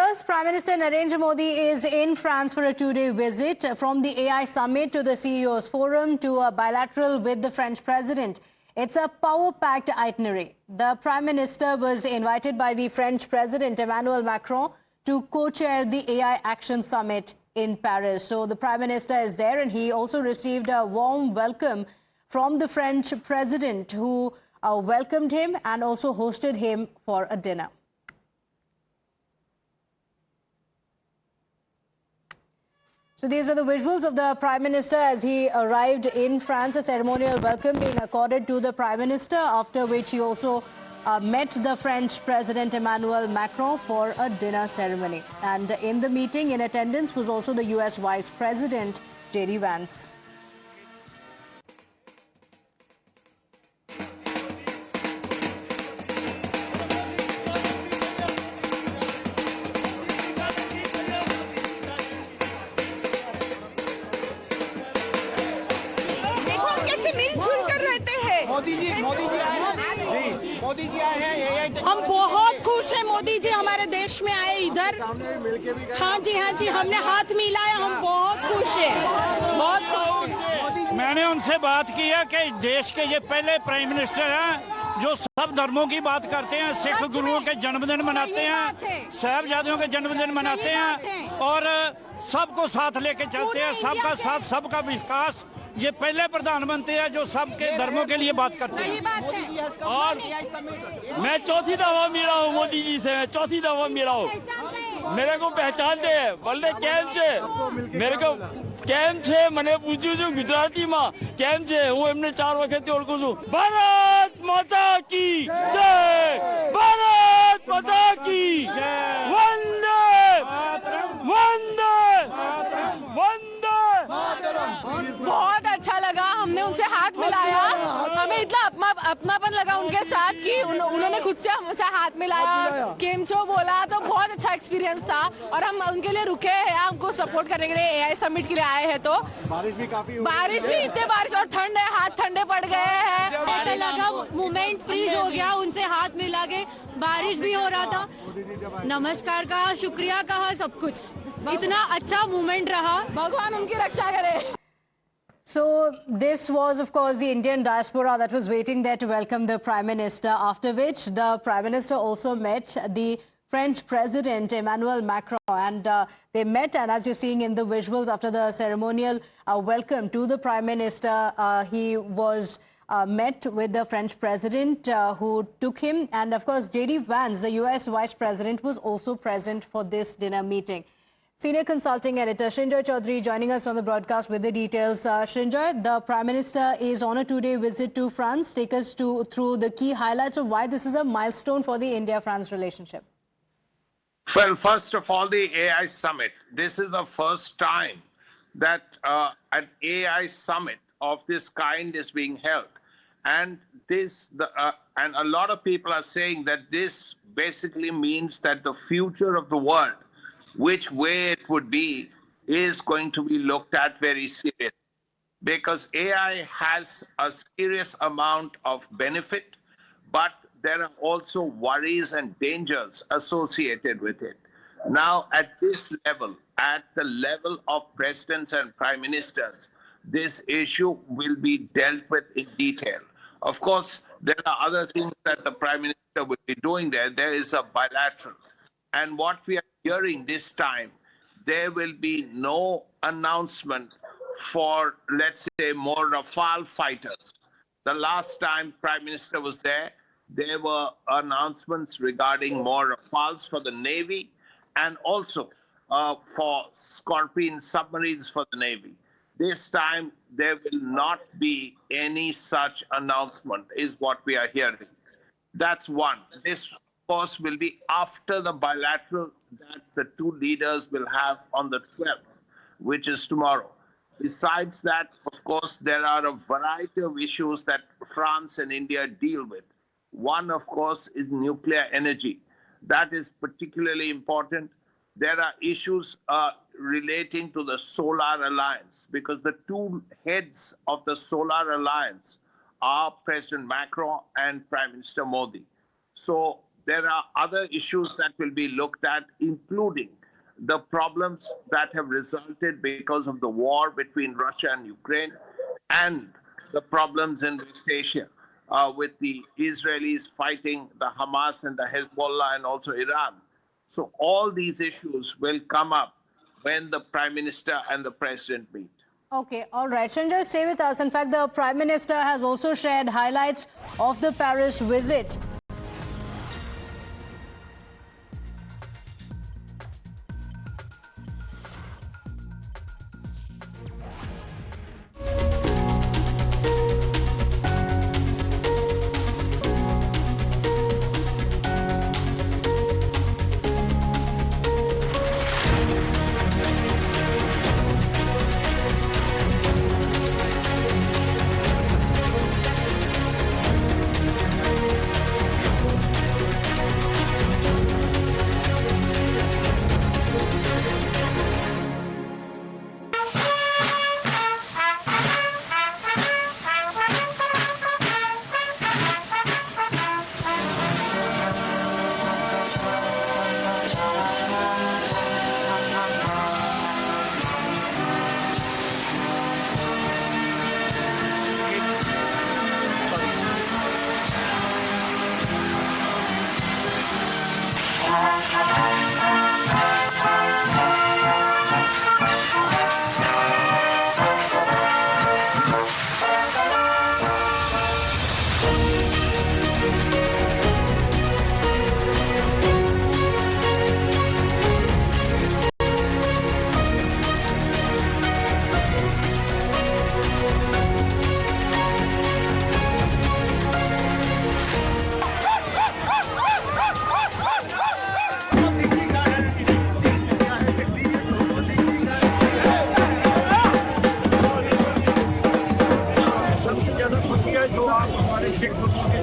viewers, Prime Minister Narendra Modi is in France for a two-day visit, from the AI summit to the CEO's forum to a bilateral with the French president. It's a power-packed itinerary. The Prime Minister was invited by the French President Emmanuel Macron to co-chair the AI Action Summit in Paris. So the Prime Minister is there, and he also received a warm welcome from the French President, who welcomed him and also hosted him for a dinner. So these are the visuals of the Prime Minister as he arrived in France. A ceremonial welcome being accorded to the Prime Minister, after which he also met the French President Emmanuel Macron for a dinner ceremony. And in the meeting, in attendance, was also the US Vice President, J.D. Vance. Modi ji आए हैं। हम बहुत खुश हैं मोदी जी हमारे देश में आए इधर। हाँ जी हमने हाथ मिलाया, हम बहुत खुश हैं, बहुत खुश। मैंने उनसे बात की है कि देश के ये पहले प्राइम मिनिस्टर हैं जो सब धर्मों की बात करते हैं, सिख गुरुओं के जन्मदिन मनाते हैं, साहिबजादों के जन्मदिन मनाते हैं और सबको साथ लेके चलते हैं। सबका साथ, सबका विकास। ये पहले प्रधानमंत्री है जो सबके धर्मों के लिए बात करते हैं। और मैं चौथी दफा मिला हूँ मोदी जी से, मैं चौथी दफा मिला हूँ। मेरे को पहचानते हैं, बोले कैम छे, मेरे को कैम छे, मैंने पूछू छू गुजराती में कैम छे, हूँ एमने 4 वखत ओळखું છું। भारत माता की जय, भारत माता की वंदे वंदे वंदे। बहुत अच्छा लगा, हमने उनसे हाथ मिलाया, हमें इतना अपनापन लगा उनके साथ कि उन्होंने खुद से हमसे हाथ मिलाया, केम छो बोला, तो बहुत अच्छा एक्सपीरियंस था। और हम उनके लिए रुके हैं, हमको सपोर्ट करने के लिए एआई समिट के लिए आए हैं। तो बारिश भी इतने बारिश और ठंड है, हाथ ठंडे पड़ गए हैं। ऐसा लगा मोमेंट फ्रीज हो गया, उनसे हाथ मिला के। बारिश भी हो रहा था, नमस्कार कहा, शुक्रिया कहा, सब कुछ इतना अच्छा मोमेंट रहा। भगवान उनकी रक्षा करे। So this was, of course, the Indian diaspora that was waiting there to welcome the Prime Minister, after which the Prime Minister also met the French President Emmanuel Macron, and they met, and as you're seeing in the visuals, after the ceremonial welcome to the Prime Minister, he was met with the French President who took him, and of course J.D. Vance, the US Vice President, was also present for this dinner meeting. Senior consulting editor Srinjoy Chaudhary joining us on the broadcast with the details. Srinjoy, the Prime Minister is on a two-day visit to France. Take us through the key highlights of why this is a milestone for the India-France relationship. Well, first of all, the AI summit. This is the first time that an AI summit of this kind is being held. And and a lot of people are saying that this basically means that the future of the world, which way it would be, is going to be looked at very seriously, because AI has a serious amount of benefit, but there are also worries and dangers associated with it. Now, at this level, at the level of presidents and prime ministers, this issue will be dealt with in detail. Of course, there are other things that the Prime Minister will be doing there. There is a bilateral. And what we are hearing this time, there will be no announcement for, let's say, more Rafale fighters. The last time Prime Minister was there were announcements regarding more Rafales for the Navy and also for Scorpion submarines for the Navy. This time, there will not be any such announcement, is what we are hearing. That's one. This, of course, will be after the bilateral that the two leaders will have on the 12th, which is tomorrow. Besides that, of course, there are a variety of issues that France and India deal with. One, of course, is nuclear energy. That is particularly important. There are issues relating to the Solar Alliance, because the two heads of the Solar Alliance are President Macron and Prime Minister Modi. So there are other issues that will be looked at, including the problems that have resulted because of the war between Russia and Ukraine, and the problems in West Asia with the Israelis fighting the Hamas and the Hezbollah and also Iran. So all these issues will come up when the Prime Minister and the President meet. Okay, all right. Sanjay, stay with us. In fact, the Prime Minister has also shared highlights of the Paris visit.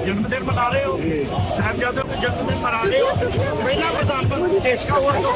जन्मदिन मना रहे हो, साहबजादों के जन्मदिन मना रहे हो, पहला प्रधानमंत्री देश का हुआ तो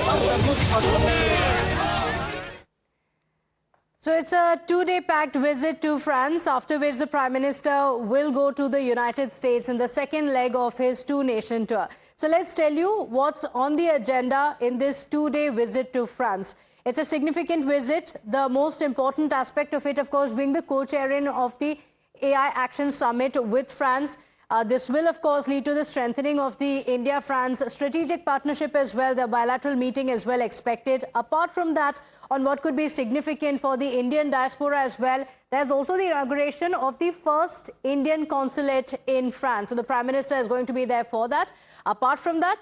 So it's a two-day packed visit to France, after which the Prime Minister will go to the United States in the second leg of his two-nation tour. So let's tell you what's on the agenda in this two-day visit to France. It's a significant visit. The most important aspect of it, of course, being the co-chairing of the AI Action Summit with France. This will, of course, lead to the strengthening of the India-France strategic partnership as well. The bilateral meeting as well expected. Apart from that, on what could be significant for the Indian diaspora as well, there's also the inauguration of the first Indian consulate in France. So the Prime Minister is going to be there for that. Apart from that,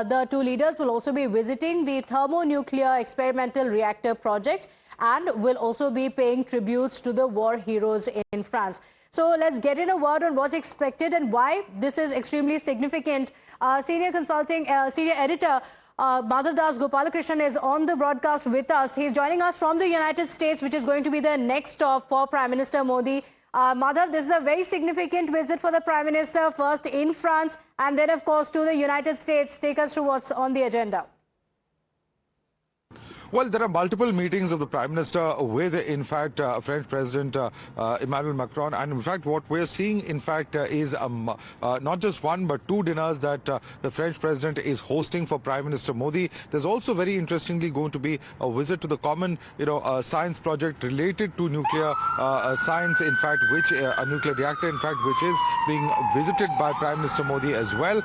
the two leaders will also be visiting the thermonuclear experimental reactor project and will also be paying tributes to the war heroes in France. So let's get in a word on what's expected and why this is extremely significant. Senior editor Madhav Das Gopalakrishnan is on the broadcast with us. He's joining us from the United States, which is going to be the next stop for Prime Minister Modi. Madhav, this is a very significant visit for the Prime Minister, first in France and then, of course, to the United States. Take us through what's on the agenda. Well, there are multiple meetings of the Prime Minister with, in fact, French President Emmanuel Macron. And in fact, what we're seeing, in fact, is not just one, but two dinners that the French President is hosting for Prime Minister Modi. There's also very interestingly going to be a visit to the common, science project related to nuclear science, in fact, which a nuclear reactor, in fact, which is being visited by Prime Minister Modi as well.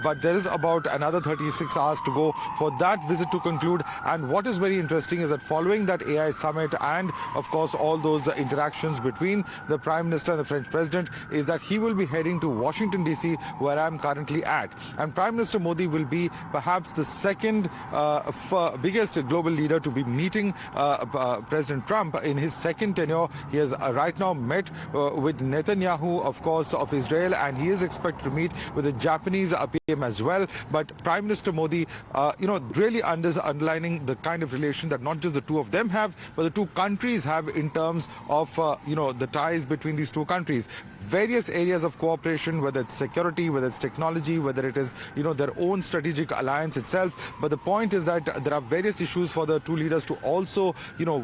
But there is about another 36 hours to go for that visit to conclude. And what is very interesting is that following that AI summit and, of course, all those interactions between the Prime Minister and the French President, is that he will be heading to Washington, D.C., where I'm currently at. And Prime Minister Modi will be perhaps the second biggest global leader to be meeting President Trump in his second tenure. He has right now met with Netanyahu, of course, of Israel, and he is expected to meet with the Japanese PM as well. But Prime Minister Modi, really underlining the kind of relation that not just the two of them have, but the two countries have in terms of, the ties between these two countries. Various areas of cooperation, whether it's security, whether it's technology, whether it is, their own strategic alliance itself. But the point is that there are various issues for the two leaders to also,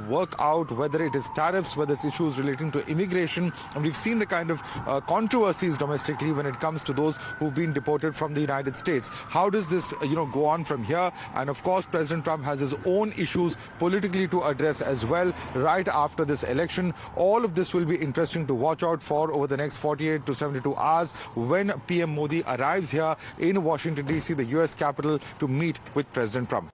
work out, whether it is tariffs, whether it's issues relating to immigration. And we've seen the kind of controversies domestically when it comes to those who've been deported from the United States. How does this, go on from here? And of course, President Trump has his own issues politically to address as well right after this election. All of this will be interesting to watch out for over the next 48 to 72 hours when PM Modi arrives here in Washington, D.C., the U.S. capital, to meet with President Trump.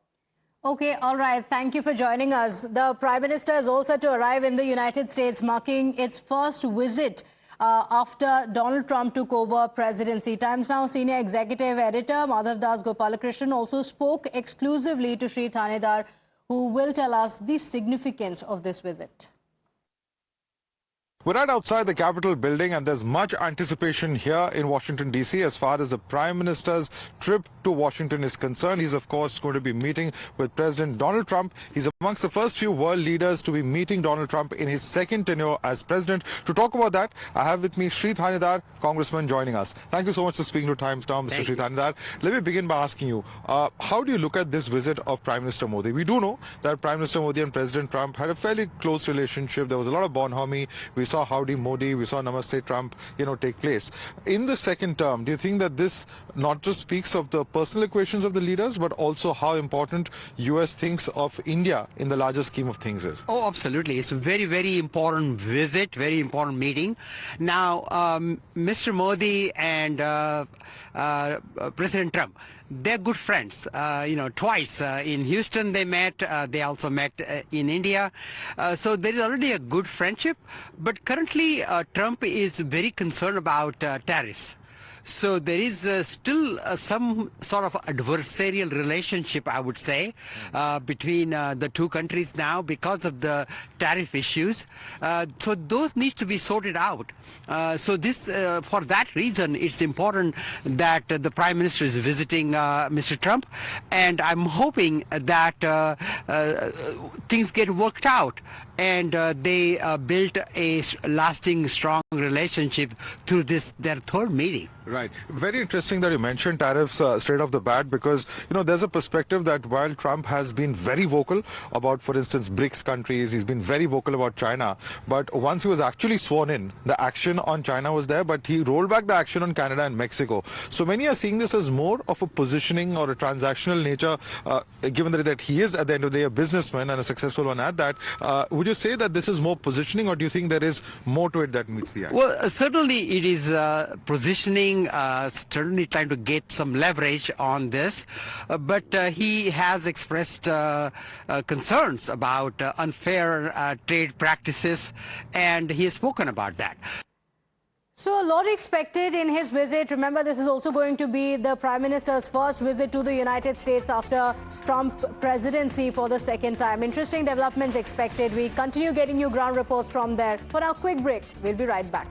Okay, all right. Thank you for joining us. The Prime Minister is also to arrive in the United States, marking its first visit after Donald Trump took over presidency. Times Now senior executive editor Madhav Das Gopalakrishnan also spoke exclusively to Sri Thanedar, who will tell us the significance of this visit. We're right outside the Capitol building, and there's much anticipation here in Washington, D.C. as far as the Prime Minister's trip to Washington is concerned. He's, of course, going to be meeting with President Donald Trump. He's amongst the first few world leaders to be meeting Donald Trump in his second tenure as president. To talk about that, I have with me Sri Thanedar, Congressman, joining us. Thank you so much for speaking to Times Now, Mr. Sri Thanedar. Let me begin by asking you, how do you look at this visit of Prime Minister Modi? We do know that Prime Minister Modi and President Trump had a fairly close relationship. There was a lot of bonhomie. We saw Howdy Modi, we saw Namaste Trump, take place. In the second term, do you think that this not just speaks of the personal equations of the leaders, but also how important US thinks of India in the larger scheme of things is? Oh, absolutely. It's a very, very important visit, very important meeting. Now, Mr. Modi and President Trump, they're good friends. Twice in Houston they met. They also met in India. So there is already a good friendship. But currently, Trump is very concerned about tariffs. So there is still some sort of adversarial relationship, I would say, between the two countries now because of the tariff issues. So those need to be sorted out. So this, for that reason, it's important that the Prime Minister is visiting Mr. Trump, and I'm hoping that things get worked out and they built a lasting, strong relationship through their third meeting. Right. Very interesting that you mentioned tariffs straight off the bat, because, there's a perspective that while Trump has been very vocal about, for instance, BRICS countries, he's been very vocal about China, but once he was actually sworn in, the action on China was there, but he rolled back the action on Canada and Mexico. So many are seeing this as more of a positioning or a transactional nature, given that he is, at the end of the day, a businessman and a successful one at that. Would you say that this is more positioning, or do you think there is more to it that meets the eye? Well, certainly it is positioning, certainly trying to get some leverage on this, but he has expressed concerns about unfair trade practices, and he has spoken about that. So a lot expected in his visit. Remember, this is also going to be the Prime Minister's first visit to the United States after Trump presidency for the second time. Interesting developments expected. We continue getting you ground reports from there. For our quick break, we'll be right back.